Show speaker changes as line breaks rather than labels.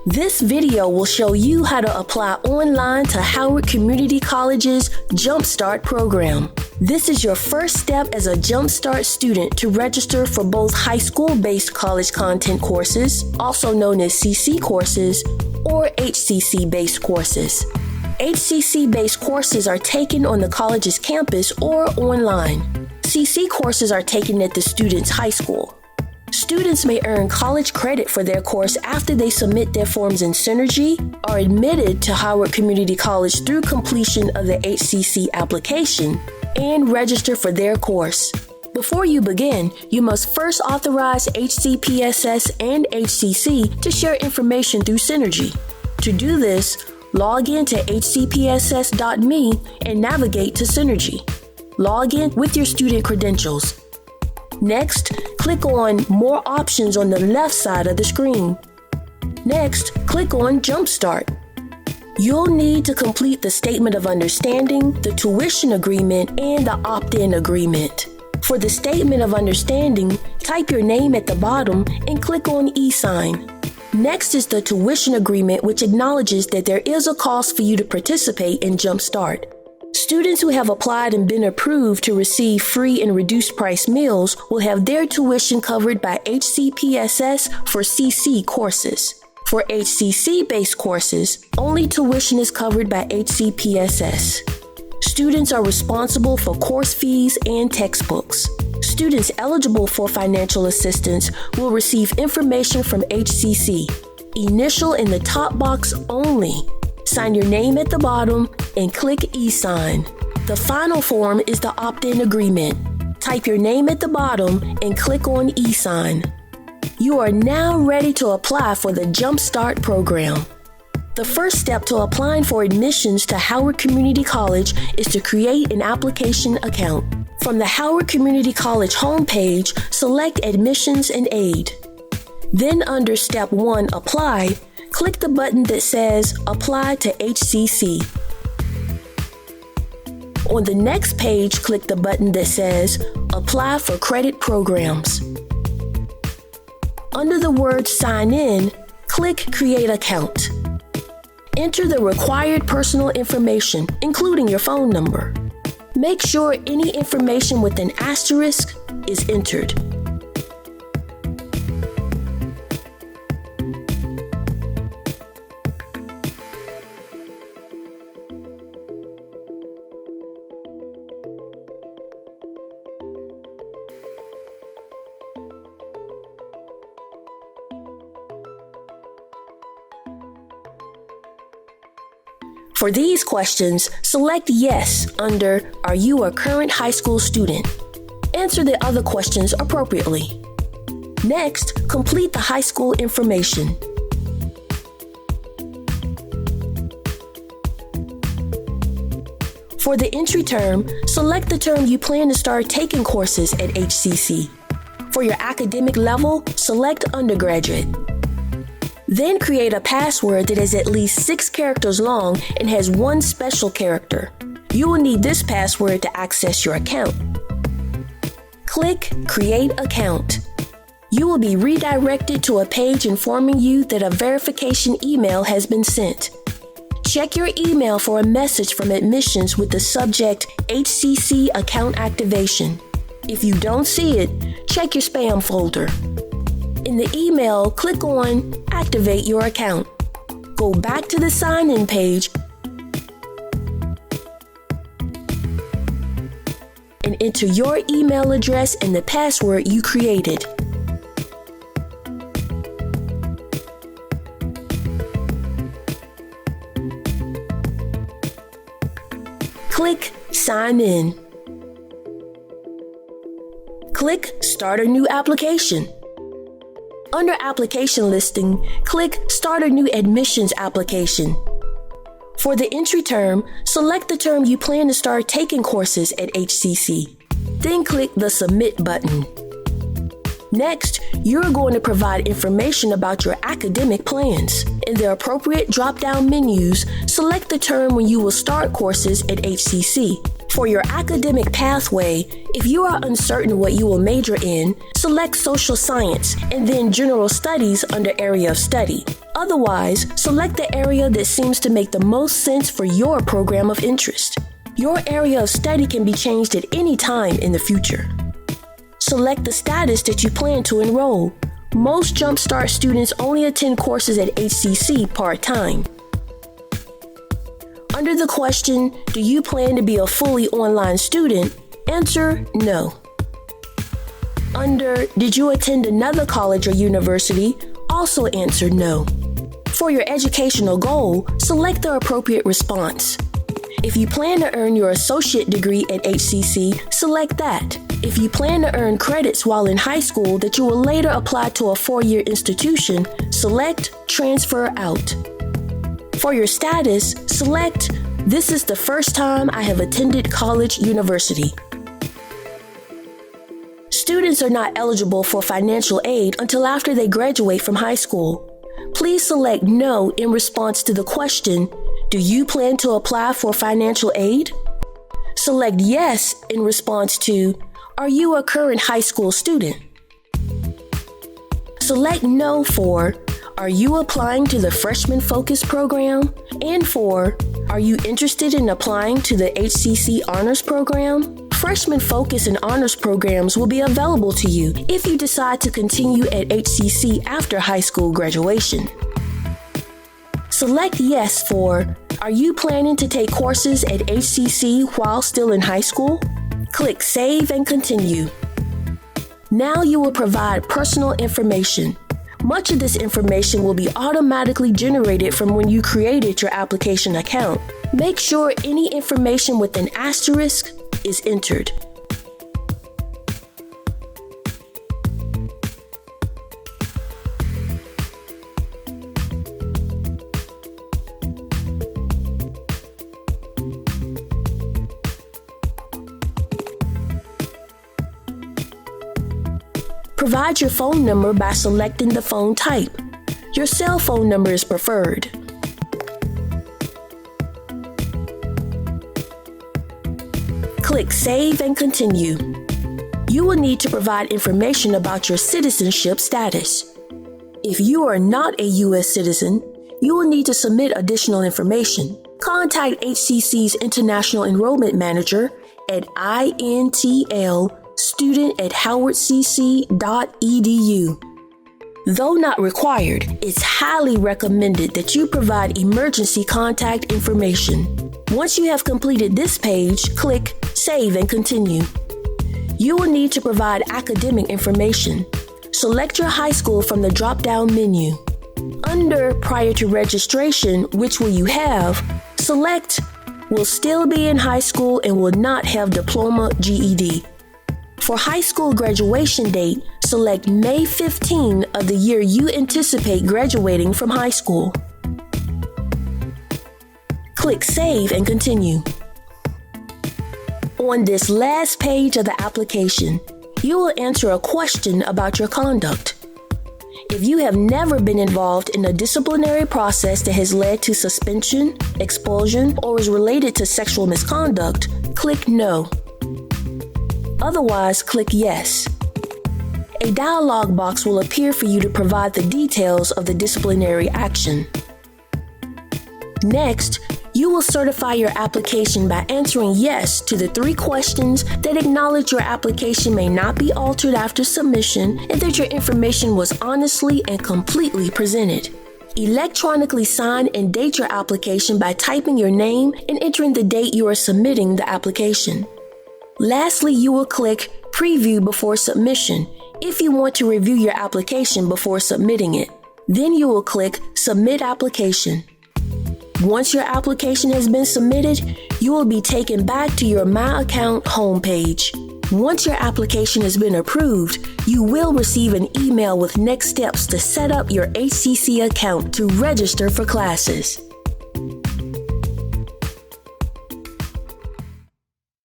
This video will show you how to apply online to Howard Community College's JumpStart program. This is your first step as a JumpStart student to register for both high school-based college content courses, also known as CC courses, or HCC-based courses. HCC-based courses are taken on the college's campus or online. CC courses are taken at the student's high school. Students may earn college credit for their course after they submit their forms in Synergy, are admitted to Howard Community College through completion of the HCC application, and register for their course. Before you begin, you must first authorize HCPSS and HCC to share information through Synergy. To do this, log in to hcpss.me and navigate to Synergy. Log in with your student credentials. Next, click on More Options on the left side of the screen. Next, click on JumpStart. You'll need to complete the Statement of Understanding, the Tuition Agreement, and the Opt-in Agreement. For the Statement of Understanding, type your name at the bottom and click on e-sign. Next is the Tuition Agreement, which acknowledges that there is a cost for you to participate in JumpStart. Students who have applied and been approved to receive free and reduced price meals will have their tuition covered by HCPSS for CC courses. For HCC-based courses, only tuition is covered by HCPSS. Students are responsible for course fees and textbooks. Students eligible for financial assistance will receive information from HCC. Initial in the top box only. Sign your name at the bottom and click e-sign. The final form is the opt-in agreement. Type your name at the bottom and click on e-sign. You are now ready to apply for the JumpStart program. The first step to applying for admissions to Howard Community College is to create an application account. From the Howard Community College homepage, select Admissions and Aid. Then under Step 1, Apply, click the button that says Apply to HCC. On the next page, click the button that says Apply for Credit Programs. Under the word Sign In, click Create Account. Enter the required personal information, including your phone number. Make sure any information with an asterisk is entered. For these questions, select Yes under Are you a current high school student? Answer the other questions appropriately. Next, complete the high school information. For the entry term, select the term you plan to start taking courses at HCC. For your academic level, select Undergraduate. Then create a password that is at least 6 characters long and has one special character. You will need this password to access your account. Click Create Account. You will be redirected to a page informing you that a verification email has been sent. Check your email for a message from admissions with the subject HCC Account Activation. If you don't see it, check your spam folder. In the email, click on Activate Your Account. Go back to the sign-in page and enter your email address and the password you created. Click Sign In. Click Start a New Application. Under Application Listing, click Start a New Admissions Application. For the entry term, select the term you plan to start taking courses at HCC. Then click the Submit button. Next, you're going to provide information about your academic plans. In the appropriate drop-down menus, select the term when you will start courses at HCC. For your academic pathway, if you are uncertain what you will major in, select Social Science and then General Studies under Area of Study. Otherwise, select the area that seems to make the most sense for your program of interest. Your area of study can be changed at any time in the future. Select the status that you plan to enroll. Most JumpStart students only attend courses at HCC part-time. Under the question, do you plan to be a fully online student? Answer no. Under, did you attend another college or university? Also answer no. For your educational goal, select the appropriate response. If you plan to earn your associate degree at HCC, select that. If you plan to earn credits while in high school that you will later apply to a 4-year institution, select Transfer Out. For your status, select This is the first time I have attended college university. Students are not eligible for financial aid until after they graduate from high school. Please select No in response to the question, do you plan to apply for financial aid? Select Yes in response to, are you a current high school student? Select No for, are you applying to the Freshman Focus program? And for, are you interested in applying to the HCC Honors Program? Freshman Focus and Honors programs will be available to you if you decide to continue at HCC after high school graduation. Select Yes for, are you planning to take courses at HCC while still in high school? Click Save and Continue. Now you will provide personal information. Much of this information will be automatically generated from when you created your application account. Make sure any information with an asterisk is entered. Provide your phone number by selecting the phone type. Your cell phone number is preferred. Click Save and Continue. You will need to provide information about your citizenship status. If you are not a U.S. citizen, you will need to submit additional information. Contact HCC's International Enrollment Manager at intlstudent@howardcc.edu. Though not required, it's highly recommended that you provide emergency contact information. Once you have completed this page, click Save and Continue. You will need to provide academic information. Select your high school from the drop-down menu. Under Prior to Registration, which will you have, select Will still be in high school and will not have diploma GED. For high school graduation date, select May 15 of the year you anticipate graduating from high school. Click Save and Continue. On this last page of the application, you will answer a question about your conduct. If you have never been involved in a disciplinary process that has led to suspension, expulsion, or is related to sexual misconduct, click No. Otherwise, click Yes. A dialog box will appear for you to provide the details of the disciplinary action. Next, you will certify your application by answering yes to the 3 questions that acknowledge your application may not be altered after submission and that your information was honestly and completely presented. Electronically sign and date your application by typing your name and entering the date you are submitting the application. Lastly, you will click Preview before submission if you want to review your application before submitting it. Then you will click Submit Application. Once your application has been submitted, you will be taken back to your My Account homepage. Once your application has been approved, you will receive an email with next steps to set up your HCC account to register for classes.